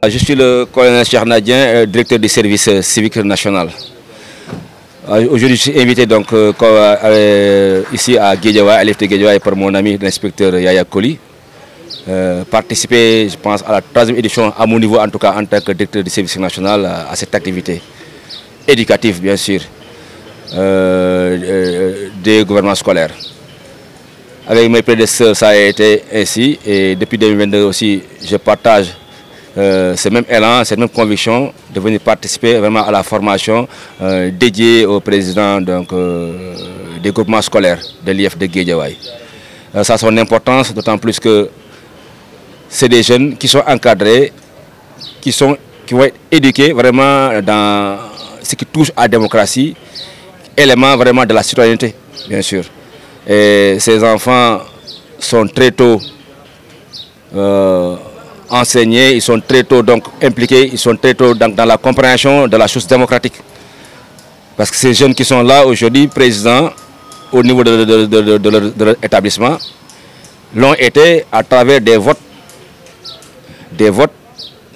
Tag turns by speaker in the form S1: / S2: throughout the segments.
S1: Je suis le colonel Cheikh Nadien, directeur du service civique national. Aujourd'hui, je suis invité donc, ici à Guédiawaye, à l'IFT Guédiawaye, par mon ami l'inspecteur Yaya Koli. Participer, je pense, à la 3e édition, à mon niveau en tout cas, en tant que directeur du service national, à cette activité éducative, bien sûr, des gouvernements scolaires. Avec mes prédécesseurs, ça a été ainsi, et depuis 2022 aussi, je partage ce même élan, cette même conviction de venir participer vraiment à la formation dédiée au président donc, des groupements scolaires de l'IF de Guédiawaye. Ça a son importance, d'autant plus que c'est des jeunes qui sont encadrés, qui vont être éduqués vraiment dans ce qui touche à la démocratie, élément vraiment de la citoyenneté, bien sûr. Et ces enfants sont très tôt enseignés, ils sont très tôt donc impliqués, ils sont très tôt dans la compréhension de la chose démocratique. Parce que ces jeunes qui sont là aujourd'hui, présidents au niveau de leur établissement, l'ont été à travers des votes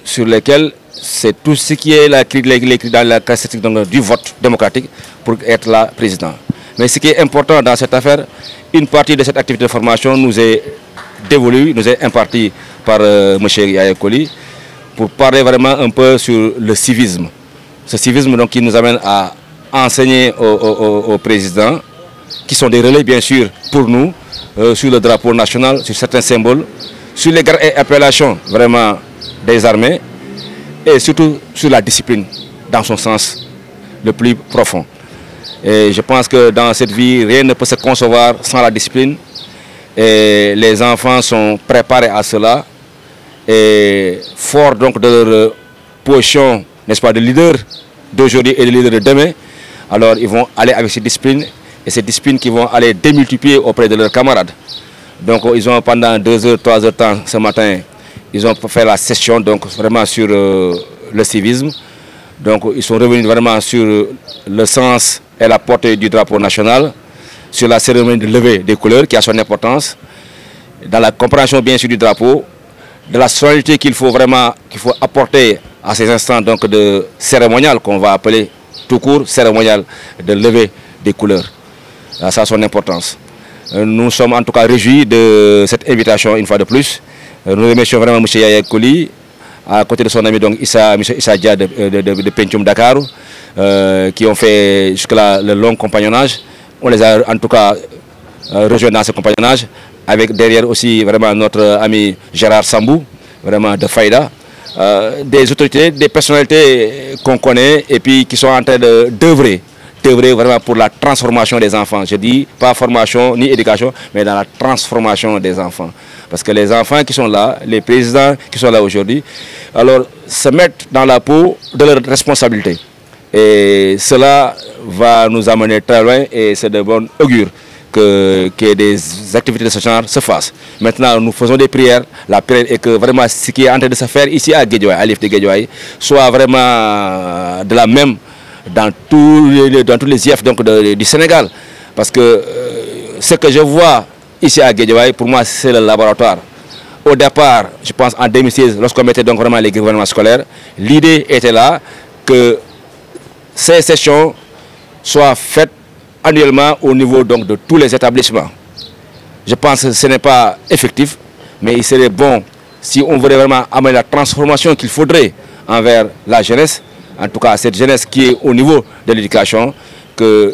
S1: sur lesquels c'est tout ce qui est dans la classique du vote démocratique pour être là président. Mais ce qui est important dans cette affaire, une partie de cette activité de formation nous est dévolue, nous est impartie par M. Yaya Koli pour parler vraiment un peu sur le civisme. Ce civisme donc, qui nous amène à enseigner aux présidents, qui sont des relais bien sûr pour nous, sur le drapeau national, sur certains symboles, sur les grandes appellations vraiment des armées et surtout sur la discipline dans son sens le plus profond. Et je pense que dans cette vie, rien ne peut se concevoir sans la discipline. Et les enfants sont préparés à cela. Et fort donc de leur position, n'est-ce pas, de leader d'aujourd'hui et de leader de demain, alors ils vont aller avec ces disciplines. Et ces disciplines qui vont aller démultiplier auprès de leurs camarades. Donc ils ont pendant 2 heures, 3 heures de temps ce matin, ils ont fait la session donc vraiment sur le civisme. Donc ils sont revenus vraiment sur le sens et la portée du drapeau national, sur la cérémonie de levée des couleurs qui a son importance, dans la compréhension bien sûr du drapeau, de la solennité qu'il faut apporter à ces instants donc de cérémonial qu'on va appeler tout court cérémonial de levée des couleurs. Ça a son importance. Nous sommes en tout cas réjouis de cette invitation une fois de plus. Nous remercions vraiment M. Yaya Koli, à côté de son ami donc M. Issa Dia de Pentium Dakar, qui ont fait jusque-là le long compagnonnage. On les a en tout cas rejoints dans ce compagnonnage, avec derrière aussi vraiment notre ami Gérard Sambou, vraiment de Faïda, des autorités, des personnalités qu'on connaît et puis qui sont en train d'œuvrer vraiment pour la transformation des enfants. Je dis pas formation ni éducation, mais dans la transformation des enfants. Parce que les enfants qui sont là, les présidents qui sont là aujourd'hui, alors se mettent dans la peau de leurs responsabilités. Et cela va nous amener très loin et c'est de bon augure que des activités de ce genre se fassent. Maintenant, nous faisons des prières. La prière est que vraiment ce qui est en train de se faire ici à Guédiawaye, à l'IFT Guédiawaye, soit vraiment de la même dans tous les IF donc, du Sénégal. Parce que ce que je vois ici à Guédiawaye, pour moi, c'est le laboratoire. Au départ, je pense en 2016, lorsqu'on mettait donc vraiment les gouvernements scolaires, l'idée était là que ces sessions soient faites annuellement au niveau donc, de tous les établissements. Je pense que ce n'est pas effectif, mais il serait bon si on voulait vraiment amener la transformation qu'il faudrait envers la jeunesse, en tout cas cette jeunesse qui est au niveau de l'éducation, que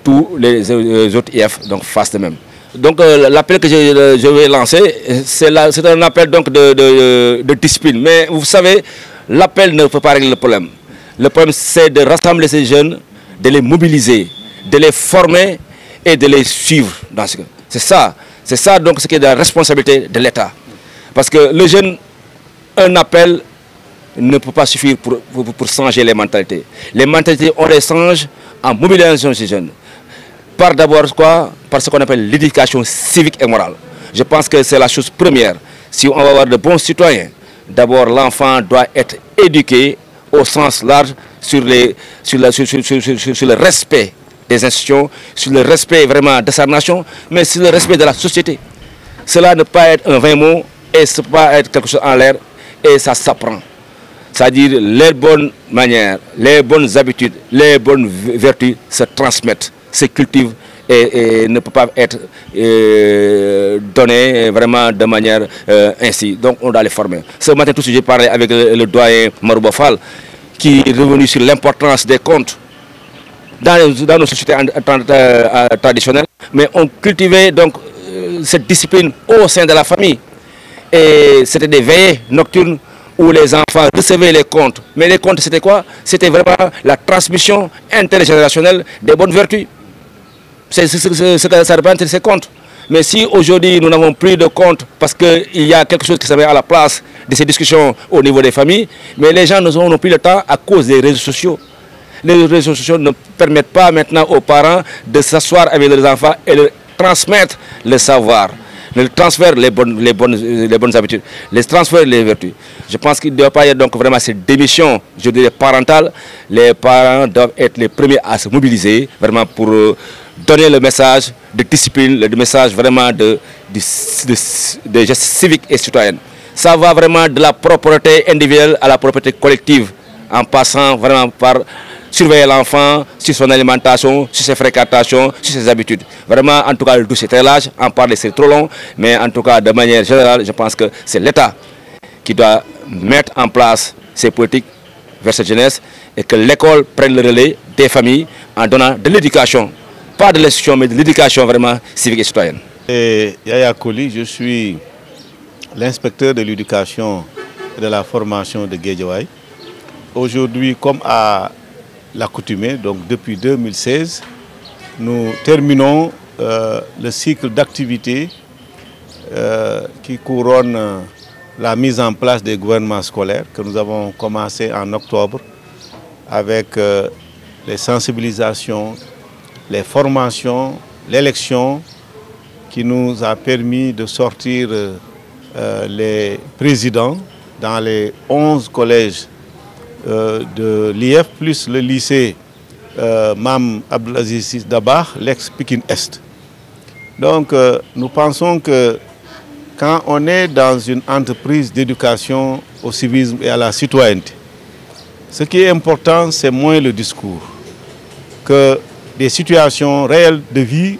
S1: tous les autres IF donc, fassent de même. Donc l'appel que je vais lancer, c'est un appel donc, de discipline. Mais vous savez, l'appel ne peut pas régler le problème. Le problème, c'est de rassembler ces jeunes, de les mobiliser, de les former et de les suivre. C'est ça donc ce qui est de la responsabilité de l'État. Parce que le jeune, un appel ne peut pas suffire pour changer les mentalités. Les mentalités, on les change en mobilisation ces jeunes. Par d'abord quoi? Par ce qu'on appelle l'éducation civique et morale. Je pense que c'est la chose première. Si on va avoir de bons citoyens, d'abord l'enfant doit être éduqué au sens large sur le respect des institutions, sur le respect vraiment de sa nation, mais sur le respect de la société. Cela ne peut pas être un vain mot et ce ne peut pas être quelque chose en l'air et ça s'apprend. C'est-à-dire les bonnes manières, les bonnes habitudes, les bonnes vertus se transmettent, se cultivent et ne peut pas être donné vraiment de manière ainsi. Donc on doit les former. Ce matin, tout ce que j'ai parlé avec le doyen Marouba Fall, qui est revenu sur l'importance des comptes dans nos sociétés traditionnelles, mais on cultivait donc cette discipline au sein de la famille. Et c'était des veillées nocturnes où les enfants recevaient les comptes. Mais les comptes, c'était quoi? C'était vraiment la transmission intergénérationnelle des bonnes vertus. C'est ce que ça représente ces comptes. Mais si aujourd'hui nous n'avons plus de comptes parce qu'il y a quelque chose qui se met à la place de ces discussions au niveau des familles, mais les gens n'ont plus le temps à cause des réseaux sociaux. Les réseaux sociaux ne permettent pas maintenant aux parents de s'asseoir avec leurs enfants et de transmettre le savoir, de transférer les bonnes habitudes, les transférer les vertus. Je pense qu'il ne doit pas y avoir donc vraiment cette démission, je dirais, parentale. Les parents doivent être les premiers à se mobiliser vraiment pour donner le message de discipline, le message vraiment de gestes civiques et citoyennes. Ça va vraiment de la propreté individuelle à la propreté collective, en passant vraiment par surveiller l'enfant sur son alimentation, sur ses fréquentations, sur ses habitudes. Vraiment, en tout cas, le dossier est très large, en parler c'est trop long, mais en tout cas, de manière générale, je pense que c'est l'État qui doit mettre en place ces politiques vers cette jeunesse et que l'école prenne le relais des familles en donnant de l'éducation, pas de l'instruction, mais de l'éducation vraiment civique et citoyenne.
S2: Et Yaya Koli, je suis l'inspecteur de l'éducation et de la formation de Guédiawaye. Aujourd'hui, comme à l'accoutumée, donc depuis 2016, nous terminons le cycle d'activités qui couronne la mise en place des gouvernements scolaires que nous avons commencé en octobre avec les sensibilisations, les formations, l'élection qui nous a permis de sortir les présidents dans les 11 collèges de l'IF plus le lycée Mam Abdelaziz Dabakh, l'ex-Pikine Est. Donc nous pensons que quand on est dans une entreprise d'éducation au civisme et à la citoyenneté, ce qui est important, c'est moins le discours que des situations réelles de vie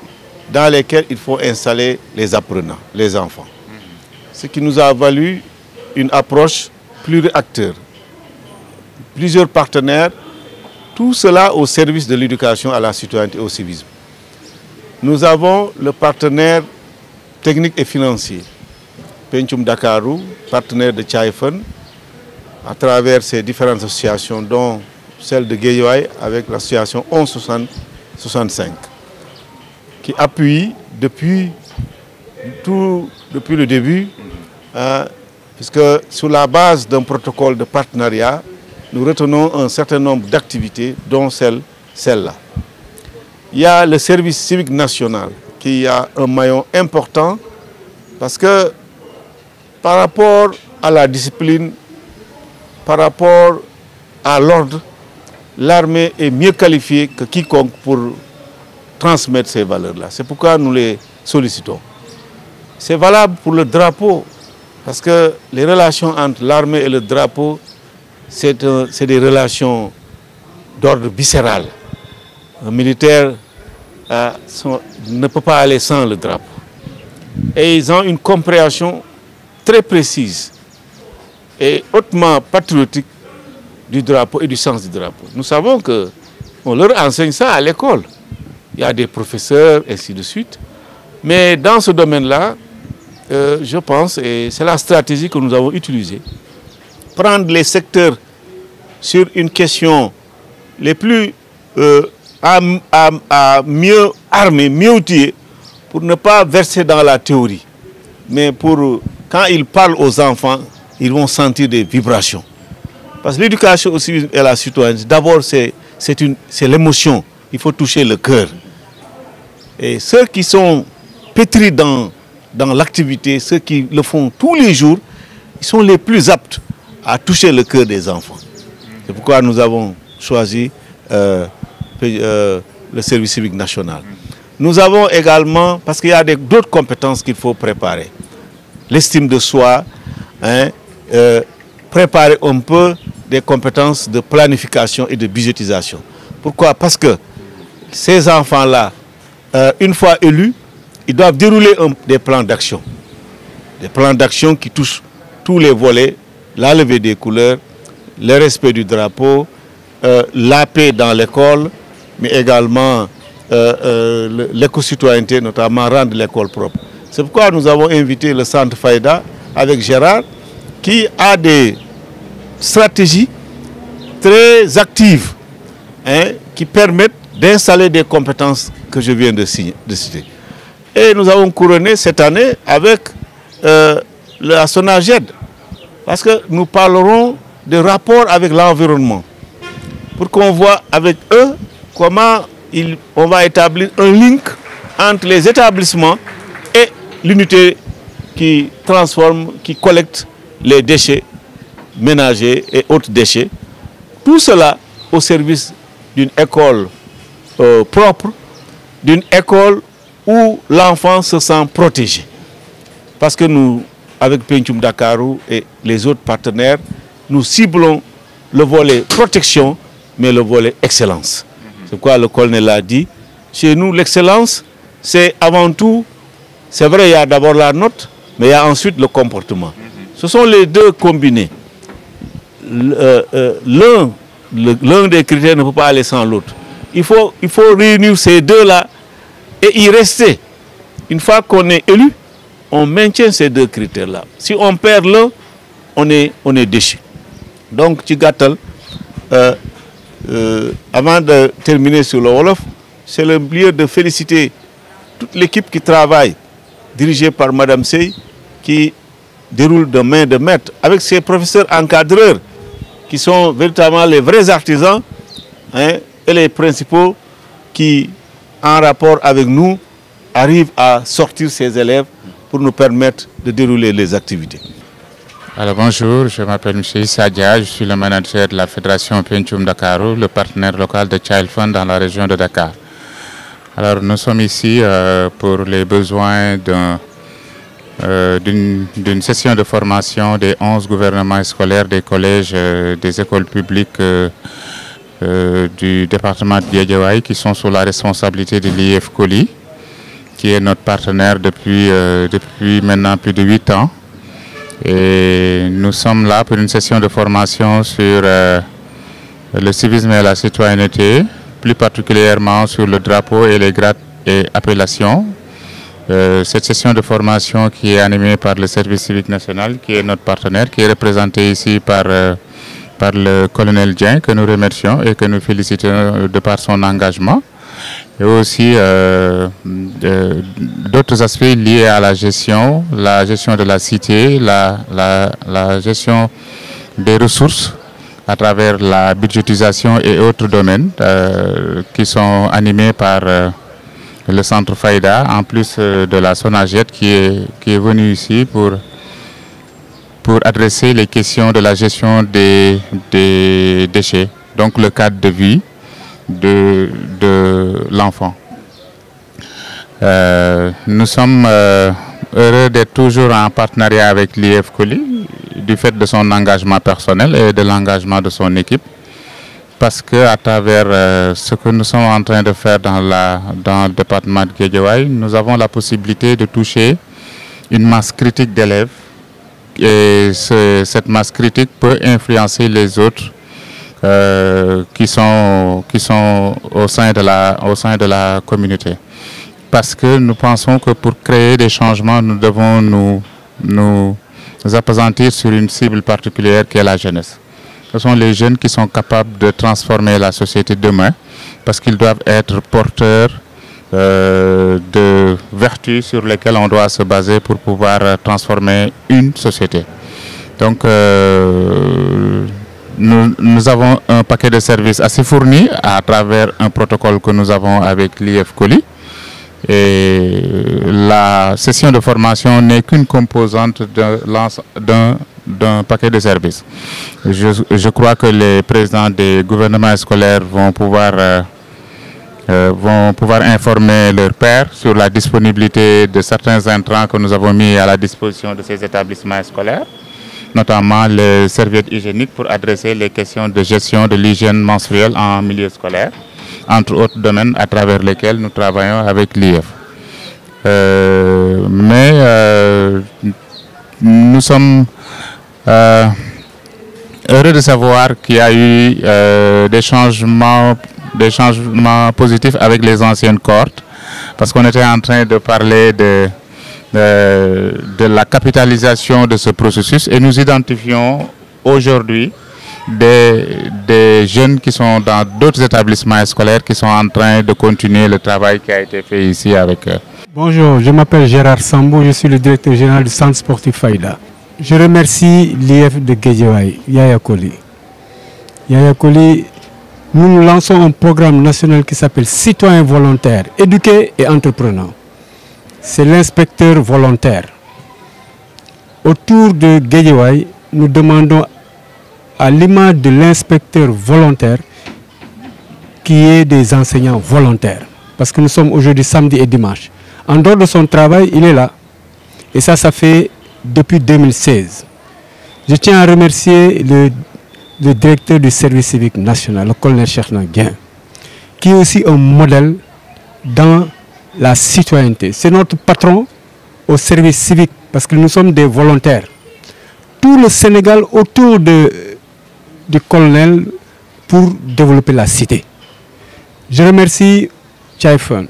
S2: dans lesquelles il faut installer les apprenants, les enfants. Ce qui nous a valu une approche pluriacteur, plusieurs partenaires, tout cela au service de l'éducation à la citoyenneté et au civisme. Nous avons le partenaire technique et financier, Pencum Dakarou, partenaire de Tchaïfen, à travers ces différentes associations, dont celle de Guédiawaye avec l'association 1165, qui appuie depuis le début, puisque sur la base d'un protocole de partenariat, nous retenons un certain nombre d'activités, dont celle-là. Il y a le service civique national, qui a un maillon important, parce que par rapport à la discipline, par rapport à l'ordre, l'armée est mieux qualifiée que quiconque pour transmettre ces valeurs-là. C'est pourquoi nous les sollicitons. C'est valable pour le drapeau, parce que les relations entre l'armée et le drapeau, c'est des relations d'ordre viscéral. Un militaire ne peut pas aller sans le drapeau. Et ils ont une compréhension très précise et hautement patriotique du drapeau et du sens du drapeau. Nous savons qu'on leur enseigne ça à l'école. Il y a des professeurs, ainsi de suite. Mais dans ce domaine-là, je pense, et c'est la stratégie que nous avons utilisée, prendre les secteurs sur une question les plus à mieux armés, mieux outillés, pour ne pas verser dans la théorie. Mais pour, quand ils parlent aux enfants, ils vont sentir des vibrations. Parce que l'éducation aussi et la citoyenneté, d'abord c'est l'émotion, il faut toucher le cœur. Et ceux qui sont pétris dans l'activité, ceux qui le font tous les jours, ils sont les plus aptes à toucher le cœur des enfants. C'est pourquoi nous avons choisi le service civique national. Nous avons également, parce qu'il y a d'autres compétences qu'il faut préparer, l'estime de soi, préparer un peu des compétences de planification et de budgétisation. Pourquoi? Parce que ces enfants-là, une fois élus, ils doivent dérouler des plans d'action. Des plans d'action qui touchent tous les volets, la levée des couleurs, le respect du drapeau, la paix dans l'école, mais également l'éco-citoyenneté, notamment rendre l'école propre. C'est pourquoi nous avons invité le Centre Fayda avec Gérard, qui a des stratégies très actives, hein, qui permettent d'installer des compétences que je viens de citer. Et nous avons couronné cette année avec la SONAGED, parce que nous parlerons de rapport avec l'environnement, pour qu'on voit avec eux comment on va établir un link entre les établissements et l'unité qui transforme, qui collecte les déchets ménagers et autres déchets. Tout cela au service d'une école propre, d'une école où l'enfant se sent protégé. Parce que nous, avec Pencum Dakarou et les autres partenaires, nous ciblons le volet protection, mais le volet excellence. C'est quoi le colonel a dit. Chez nous, l'excellence, c'est avant tout, c'est vrai, il y a d'abord la note, mais il y a ensuite le comportement. Ce sont les deux combinés. L'un des critères ne peut pas aller sans l'autre. Il faut réunir ces deux-là et y rester. Une fois qu'on est élu, on maintient ces deux critères-là. Si on perd l'un, on est déchu. Donc, Tchigatal, avant de terminer sur le Wolof, c'est le lieu de féliciter toute l'équipe qui travaille, dirigée par Mme Sey, qui déroule de main de maître, avec ses professeurs encadreurs, qui sont véritablement les vrais artisans, hein, et les principaux qui, en rapport avec nous, arrivent à sortir ces élèves pour nous permettre de dérouler les activités.
S3: Alors bonjour, je m'appelle M. Sadia, je suis le manager de la Fédération Pencum Dakarou, le partenaire local de Child Fund dans la région de Dakar. Alors nous sommes ici pour les besoins d'une session de formation des 11 gouvernements scolaires des collèges des écoles publiques du département de Guédiawaye qui sont sous la responsabilité de l'IF Coli, qui est notre partenaire depuis maintenant plus de 8 ans. Et nous sommes là pour une session de formation sur le civisme et la citoyenneté, plus particulièrement sur le drapeau et les grades et appellations. Cette session de formation qui est animée par le service civique national, qui est notre partenaire, qui est représenté ici par le colonel Dien, que nous remercions et que nous félicitons de par son engagement. Et aussi d'autres aspects liés à la gestion de la cité, la gestion des ressources à travers la budgétisation et autres domaines qui sont animés par le centre Fayda, en plus de la SONAGED qui est venue ici pour adresser les questions de la gestion des déchets, donc le cadre de vie de l'enfant. Nous sommes heureux d'être toujours en partenariat avec l'IF Coli, du fait de son engagement personnel et de l'engagement de son équipe, parce que à travers ce que nous sommes en train de faire dans le département de Guédiawaye, nous avons la possibilité de toucher une masse critique d'élèves, et cette masse critique peut influencer les autres qui sont au sein de la communauté. Parce que nous pensons que pour créer des changements, nous devons nous appesantir sur une cible particulière qui est la jeunesse. Ce sont les jeunes qui sont capables de transformer la société demain, parce qu'ils doivent être porteurs de vertus sur lesquelles on doit se baser pour pouvoir transformer une société. Donc, nous avons un paquet de services assez fourni à travers un protocole que nous avons avec l'IF Coli. Et la session de formation n'est qu'une composante d'un paquet de services. Je crois que les présidents des gouvernements scolaires vont pouvoir informer leurs pairs sur la disponibilité de certains intrants que nous avons mis à la disposition de ces établissements scolaires. notamment les serviettes hygiéniques pour adresser les questions de gestion de l'hygiène menstruelle en milieu scolaire, entre autres domaines à travers lesquels nous travaillons avec l'IEF. Nous sommes heureux de savoir qu'il y a eu des changements positifs avec les anciennes cohortes, parce qu'on était en train de parler de la capitalisation de ce processus, et nous identifions aujourd'hui des jeunes qui sont dans d'autres établissements scolaires qui sont en train de continuer le travail qui a été fait ici avec eux.
S4: Bonjour, je m'appelle Gérard Sambo, je suis le directeur général du centre sportif Faïda. Je remercie l'IEF de Guédiawaye, Yaya Koli. Yaya Koli, nous lançons un programme national qui s'appelle Citoyens volontaires, éduqués et entrepreneurs. C'est l'inspecteur volontaire. Autour de Guédiawaye, nous demandons à l'image de l'inspecteur volontaire qui est des enseignants volontaires. Parce que nous sommes aujourd'hui samedi et dimanche. En dehors de son travail, il est là. Et ça fait depuis 2016. Je tiens à remercier le directeur du service civique national, le colonel Cheikh Nguyen, qui est aussi un modèle dans la citoyenneté. C'est notre patron au service civique, parce que nous sommes des volontaires. Tout le Sénégal autour du colonel pour développer la cité. Je remercie Tchaïfon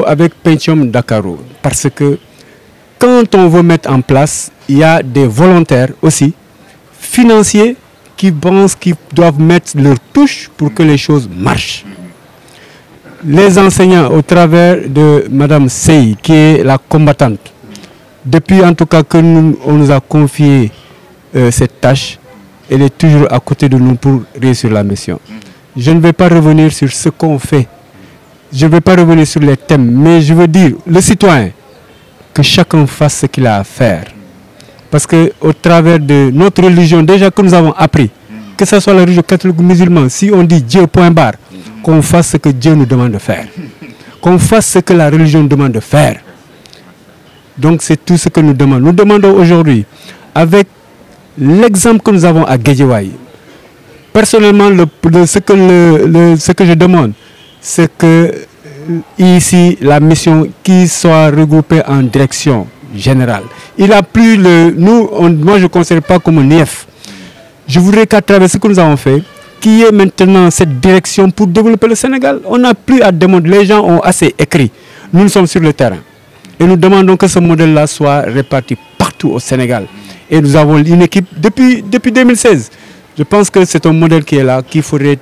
S4: avec Pentium Dakaro, parce que quand on veut mettre en place, il y a des volontaires aussi, financiers, qui pensent qu'ils doivent mettre leur touche pour que les choses marchent. Les enseignants, au travers de Mme Sey, qui est la combattante, depuis en tout cas que on nous a confié cette tâche, elle est toujours à côté de nous pour réussir la mission. Je ne vais pas revenir sur ce qu'on fait. Je ne vais pas revenir sur les thèmes, mais je veux dire, le citoyen, que chacun fasse ce qu'il a à faire. Parce qu'au travers de notre religion, déjà que nous avons appris, que ce soit la religion catholique ou musulmane, si on dit Dieu point barre, qu'on fasse ce que Dieu nous demande de faire. Qu'on fasse ce que la religion demande de faire. Donc c'est tout ce que nous demandons. Nous demandons aujourd'hui, avec l'exemple que nous avons à Guédiawaye, personnellement, ce que je demande, c'est que ici, la mission qui soit regroupée en direction générale. Il a plus moi je ne considère pas comme un IEF. Je voudrais qu'à travers ce que nous avons fait, qu'il y ait maintenant cette direction pour développer le Sénégal. On n'a plus à demander, les gens ont assez écrit. Nous sommes sur le terrain. Et nous demandons que ce modèle-là soit réparti partout au Sénégal. Et nous avons une équipe depuis 2016. Je pense que c'est un modèle qui est là, qu'il faudrait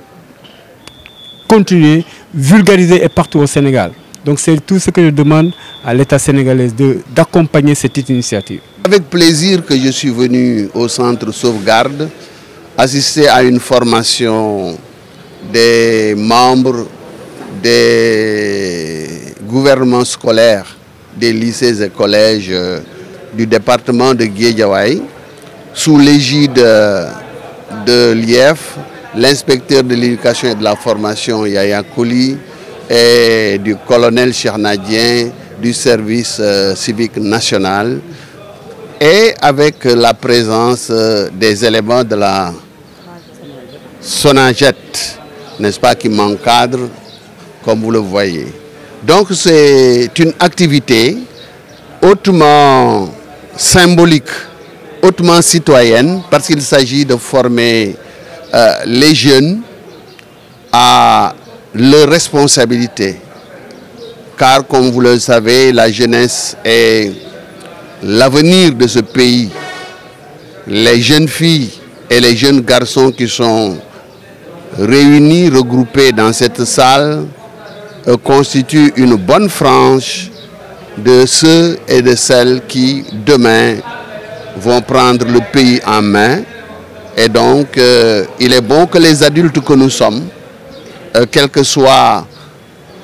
S4: continuer, vulgariser et partout au Sénégal. Donc c'est tout ce que je demande à l'État sénégalais d'accompagner cette initiative.
S5: Avec plaisir que je suis venu au centre Sauvegarde, assister à une formation des membres des gouvernements scolaires des lycées et collèges du département de Guédiawaye, sous l'égide de l'IEF, l'inspecteur de l'éducation et de la formation Yaya Koli et du colonel Cheikh Nguyen du service civique national, et avec la présence des éléments de la Sonaget, n'est-ce pas, qui m'encadre, comme vous le voyez. Donc c'est une activité hautement symbolique, hautement citoyenne, parce qu'il s'agit de former les jeunes à leurs responsabilités. Car comme vous le savez, la jeunesse est l'avenir de ce pays. Les jeunes filles et les jeunes garçons qui sont réunis, regroupés dans cette salle, constituent une bonne frange de ceux et de celles qui, demain, vont prendre le pays en main. Et donc, il est bon que les adultes que nous sommes, quelles que soient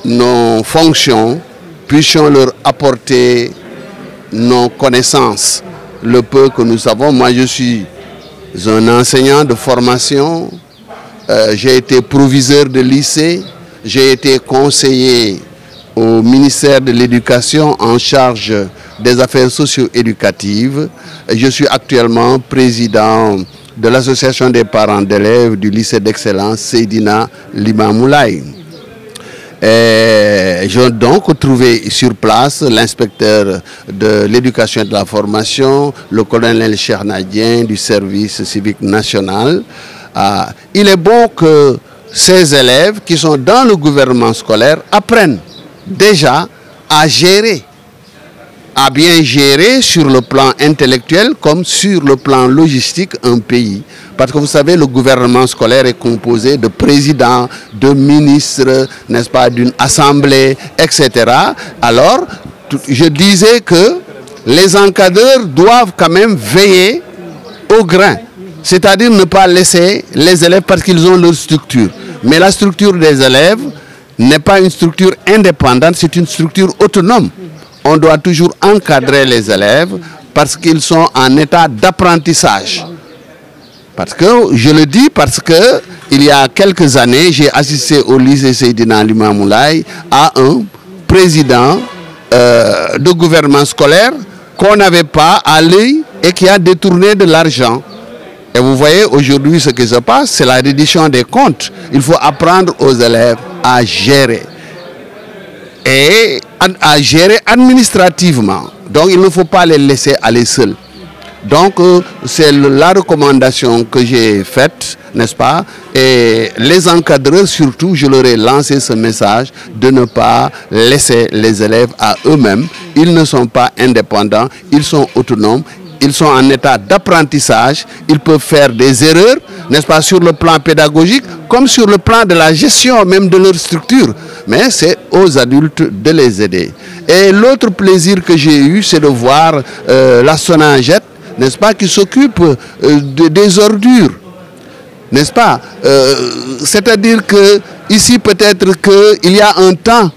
S5: nos fonctions, puissions leur apporter nos connaissances, le peu que nous savons. Moi, je suis un enseignant de formation, j'ai été proviseur de lycée, j'ai été conseiller au ministère de l'Éducation en charge des affaires socio-éducatives. Je suis actuellement président de l'association des parents d'élèves du lycée d'excellence Seydina Limamou Laye. J'ai donc trouvé sur place l'inspecteur de l'éducation et de la formation, le colonel Chernadien du service civique national. Il est bon que ces élèves qui sont dans le gouvernement scolaire apprennent déjà à gérer, à bien gérer sur le plan intellectuel comme sur le plan logistique un pays. Parce que vous savez, le gouvernement scolaire est composé de présidents, de ministres, n'est-ce pas, d'une assemblée, etc. Alors, je disais que les encadreurs doivent quand même veiller au grain. C'est-à-dire ne pas laisser les élèves parce qu'ils ont leur structure. Mais la structure des élèves n'est pas une structure indépendante, c'est une structure autonome. On doit toujours encadrer les élèves parce qu'ils sont en état d'apprentissage. Parce que, je le dis parce que il y a quelques années, j'ai assisté au lycée Seydina Limamou Laye à un président de gouvernement scolaire qu'on n'avait pas à l'œil et qui a détourné de l'argent. Et vous voyez aujourd'hui ce qui se passe, c'est la reddition des comptes. Il faut apprendre aux élèves à gérer. Et à gérer administrativement. Donc il ne faut pas les laisser aller seuls. Donc c'est la recommandation que j'ai faite, n'est-ce pas? Et les encadreurs surtout, je leur ai lancé ce message de ne pas laisser les élèves à eux-mêmes. Ils ne sont pas indépendants, ils sont autonomes. Ils sont en état d'apprentissage, ils peuvent faire des erreurs, n'est-ce pas, sur le plan pédagogique, comme sur le plan de la gestion même de leur structure. Mais c'est aux adultes de les aider. Et l'autre plaisir que j'ai eu, c'est de voir la Sonagette, n'est-ce pas, qui s'occupe des ordures, n'est-ce pas? C'est-à-dire que ici peut-être qu'il y a un temps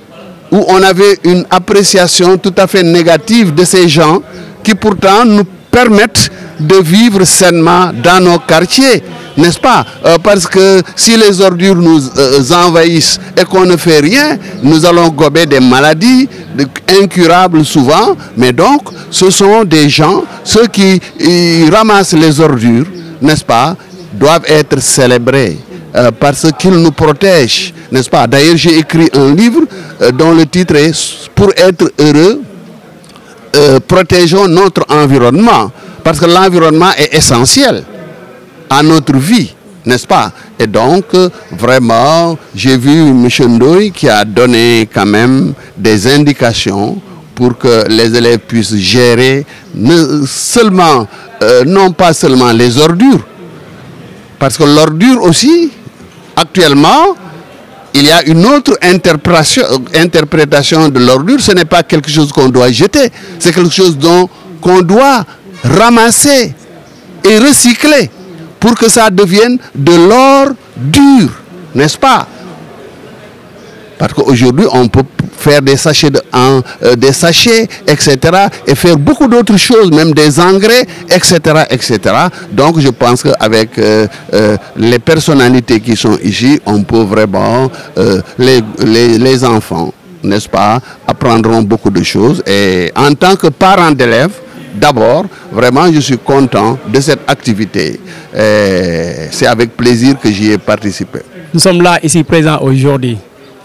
S5: où on avait une appréciation tout à fait négative de ces gens qui pourtant nous permettent de vivre sainement dans nos quartiers, n'est-ce pas? Parce que si les ordures nous envahissent et qu'on ne fait rien, nous allons gober des maladies incurables souvent. Mais donc, ce sont des gens, ceux qui ramassent les ordures, n'est-ce pas, doivent être célébrés parce qu'ils nous protègent, n'est-ce pas? D'ailleurs, j'ai écrit un livre dont le titre est « Pour être heureux, protégeons notre environnement ». Parce que l'environnement est essentiel à notre vie, n'est-ce pas? Et donc, vraiment, j'ai vu M. Ndoye qui a donné quand même des indications pour que les élèves puissent gérer non pas seulement les ordures, parce que l'ordure aussi, actuellement, il y a une autre interprétation de l'ordure. Ce n'est pas quelque chose qu'on doit jeter, c'est quelque chose qu'on doit ramasser et recycler pour que ça devienne de l'or dur, n'est-ce pas? Parce qu'aujourd'hui, on peut faire des sachets, etc. et faire beaucoup d'autres choses, même des engrais, etc., etc. Donc, je pense qu'avec les personnalités qui sont ici, on peut vraiment, les enfants, n'est-ce pas, apprendront beaucoup de choses. Et en tant que parent d'élèves, d'abord, vraiment, je suis content de cette activité. C'est avec plaisir que j'y ai participé.
S4: Nous sommes là, ici, présents aujourd'hui,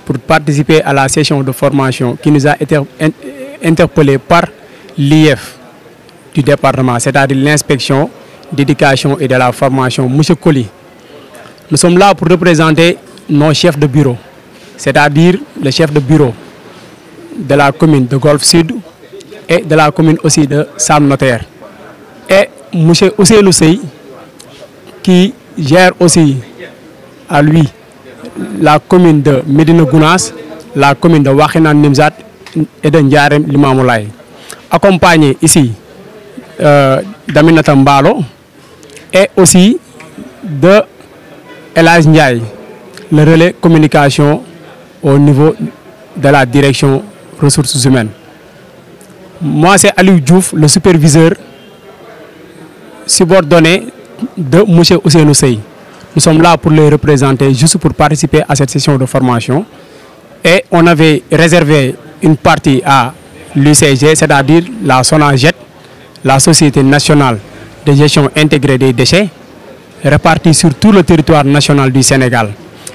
S4: pour participer à la session de formation qui nous a été interpellée par l'IF du département, c'est-à-dire l'inspection d'éducation et de la formation, M. Koli. Nous sommes là pour représenter nos chefs de bureau, c'est-à-dire le chef de bureau de la commune de Golfe Sud et de la commune aussi de Sam Notaire. Et M. Ousseynou Sey, qui gère aussi à lui la commune de Médina Gounass, la commune de Wakhinane Nimzatt et de Ndiarème Limamou Laye. Accompagné ici d'Aminata Mbalo et aussi de El Hadj Ndiaye, le relais communication au niveau de la direction ressources humaines. Moi, c'est Aliou Diouf, le superviseur subordonné de M. Ousseynou Sey. Nous sommes là pour les représenter, juste pour participer à cette session de formation Et on avait réservé une partie à l'UCG, c'est-à-dire la SONAGED, la Société nationale de gestion intégrée des déchets, répartie sur tout le territoire national du Sénégal,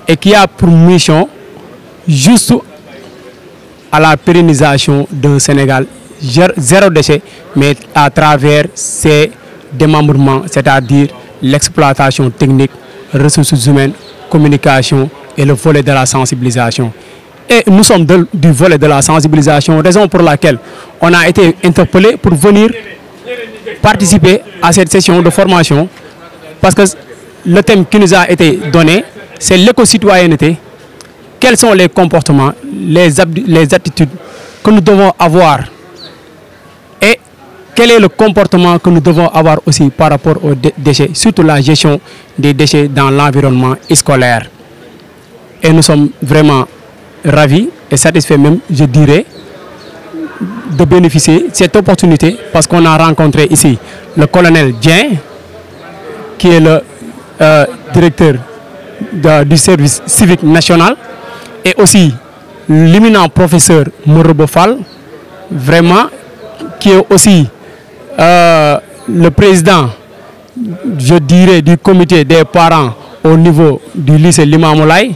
S4: et qui a pour mission juste à la pérennisation d'un Sénégal zéro déchet, mais à travers ses démembrements, c'est-à-dire l'exploitation technique, ressources humaines, communication et le volet de la sensibilisation. Et nous sommes du volet de la sensibilisation, raison pour laquelle on a été interpellé pour venir participer à cette session de formation, parce que le thème qui nous a été donné, c'est l'éco-citoyenneté. Quels sont les comportements, les attitudes que nous devons avoir et quel est le comportement que nous devons avoir aussi par rapport aux déchets, surtout la gestion des déchets dans l'environnement scolaire. Et nous sommes vraiment ravis et satisfaits même, je dirais, de bénéficier de cette opportunité parce qu'on a rencontré ici le colonel Dien, qui est le directeur du service civique national, et aussi l'éminent professeur Morobo Fall, vraiment, qui est aussi le président, je dirais, du comité des parents au niveau du lycée Limamoulaye,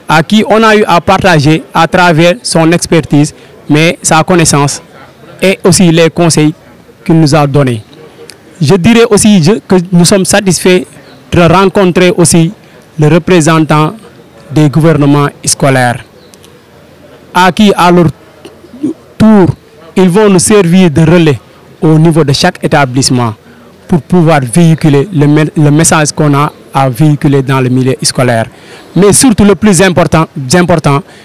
S4: à qui on a eu à partager à travers son expertise, mais sa connaissance et aussi les conseils qu'il nous a donnés. Je dirais aussi que nous sommes satisfaits de rencontrer aussi le représentant des gouvernements scolaires, à qui à leur tour, ils vont nous servir de relais au niveau de chaque établissement pour pouvoir véhiculer le message qu'on a à véhiculer dans le milieu scolaire. Mais surtout le plus important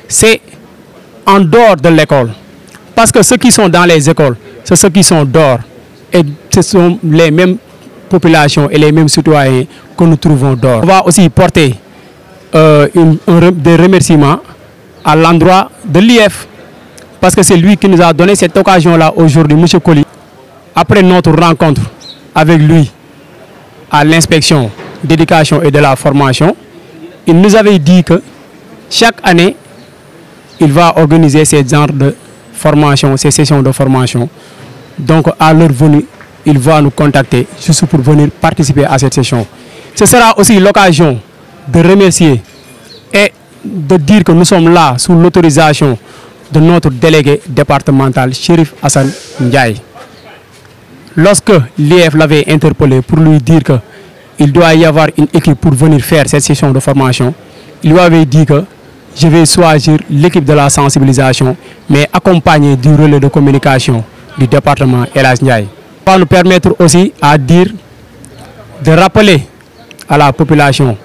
S4: c'est en dehors de l'école. Parce que ceux qui sont dans les écoles, c'est ceux qui sont dehors. Et ce sont les mêmes populations et les mêmes citoyens que nous trouvons dehors. On va aussi porter des remerciements à l'endroit de l'IF, parce que c'est lui qui nous a donné cette occasion-là aujourd'hui, M. Koli. Après notre rencontre avec lui à l'inspection d'éducation et de la formation, il nous avait dit que chaque année, il va organiser ces genres de formation, ces sessions de formation. Donc à l'heure venue, il va nous contacter juste pour venir participer à cette session. Ce sera aussi l'occasion de remercier et de dire que nous sommes là sous l'autorisation de notre délégué départemental, Chérif Hassan Ndiaye. Lorsque l'IF l'avait interpellé pour lui dire qu'il doit y avoir une équipe pour venir faire cette session de formation, il lui avait dit que je vais choisir l'équipe de la sensibilisation, mais accompagné du relais de communication du département El Hadj Ndiaye. Ça va nous permettre aussi à dire, de rappeler à la population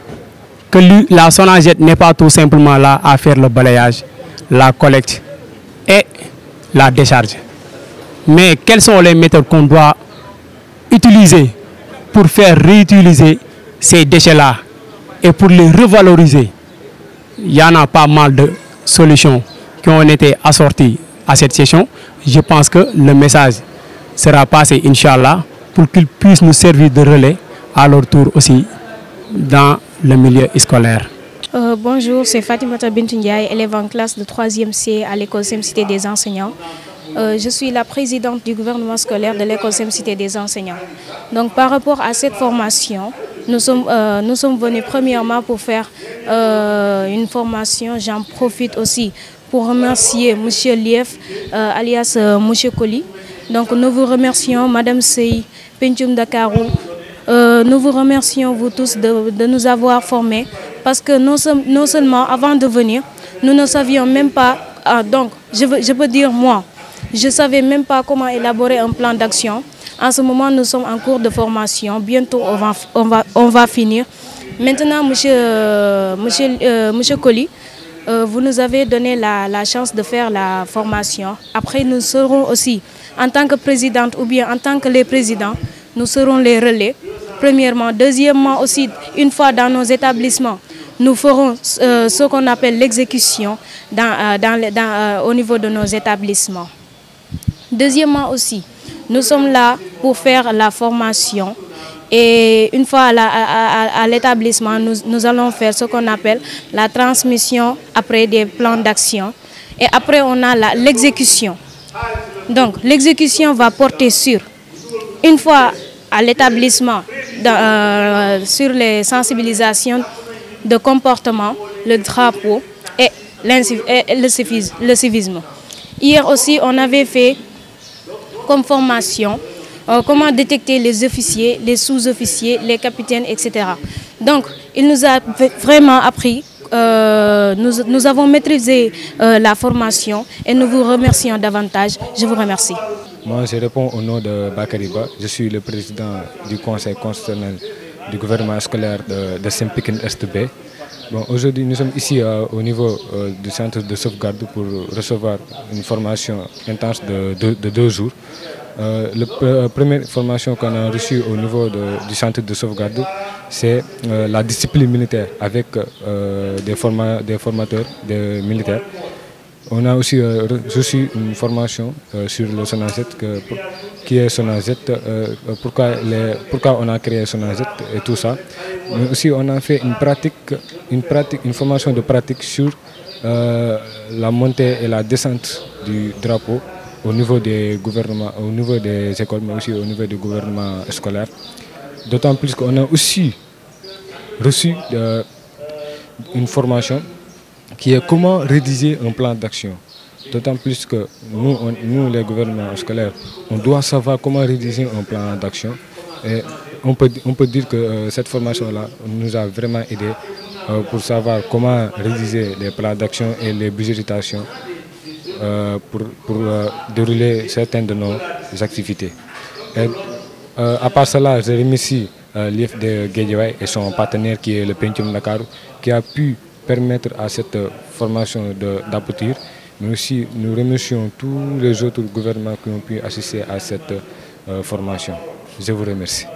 S4: que la SONAGED n'est pas tout simplement là à faire le balayage, la collecte et la décharge. Mais quelles sont les méthodes qu'on doit utiliser pour faire réutiliser ces déchets-là et pour les revaloriser? Il y en a pas mal de solutions qui ont été assorties à cette session. Je pense que le message sera passé, Inch'Allah, pour qu'ils puissent nous servir de relais à leur tour aussi dans le milieu scolaire.
S6: Bonjour, c'est Fatimata Bintou Ndiaye, élève en classe de 3e C à l'école Cité des enseignants. Je suis la présidente du gouvernement scolaire de l'école Cité des enseignants. Donc par rapport à cette formation, nous sommes venus premièrement pour faire une formation. J'en profite aussi pour remercier M. Lief, alias M. Koli. Donc nous vous remercions, Madame Sey, Pentium Dakarou. Nous vous remercions vous tous de nous avoir formés, parce que non seulement avant de venir, nous ne savions même pas, donc je peux dire moi, je ne savais même pas comment élaborer un plan d'action. En ce moment, nous sommes en cours de formation. Bientôt, on va finir. Maintenant, monsieur Koli, vous nous avez donné la chance de faire la formation. Après, nous serons aussi, en tant que présidente ou bien en tant que les présidents, nous serons les relais. Premièrement. Deuxièmement aussi, une fois dans nos établissements, nous ferons ce qu'on appelle l'exécution au niveau de nos établissements. Deuxièmement aussi, nous sommes là pour faire la formation Et une fois à l'établissement, nous allons faire ce qu'on appelle la transmission après des plans d'action. Et après, on a l'exécution. Donc, l'exécution va porter sur, une fois à l'établissement, sur les sensibilisations de comportement, le drapeau et le civisme. Hier aussi, on avait fait comme formation comment détecter les officiers, les sous-officiers, les capitaines, etc. Donc, il nous a vraiment appris, nous avons maîtrisé la formation et nous vous remercions davantage. Je vous remercie.
S7: Moi, je réponds au nom de Bakariba. Je suis le président du Conseil constitutionnel du gouvernement scolaire de Saint-Pékin-Est-B. Bon, aujourd'hui, nous sommes ici au niveau du centre de sauvegarde pour recevoir une formation intense de 2 jours. La première formation qu'on a reçue au niveau du centre de sauvegarde, c'est la discipline militaire avec des formateurs, des militaires. On a aussi reçu une formation sur le SONAGED, qui est SONAGED, pourquoi on a créé SONAGED et tout ça. Mais aussi on a fait une formation de pratique sur la montée et la descente du drapeau au niveau des gouvernements, au niveau des écoles, mais aussi au niveau du gouvernement scolaire. D'autant plus qu'on a aussi reçu une formation qui est comment rédiger un plan d'action. D'autant plus que nous, les gouvernements scolaires, on doit savoir comment rédiger un plan d'action. Et on peut dire que cette formation-là nous a vraiment aidé pour savoir comment rédiger les plans d'action et les budgétations pour dérouler certaines de nos activités. Et, à part cela, je remercie l'IEF de Guédiawaye et son partenaire qui est le Pencum Dakar, qui a pu permettre à cette formation d'aboutir. Mais aussi, nous remercions tous les autres gouvernements qui ont pu assister à cette formation. Je vous remercie.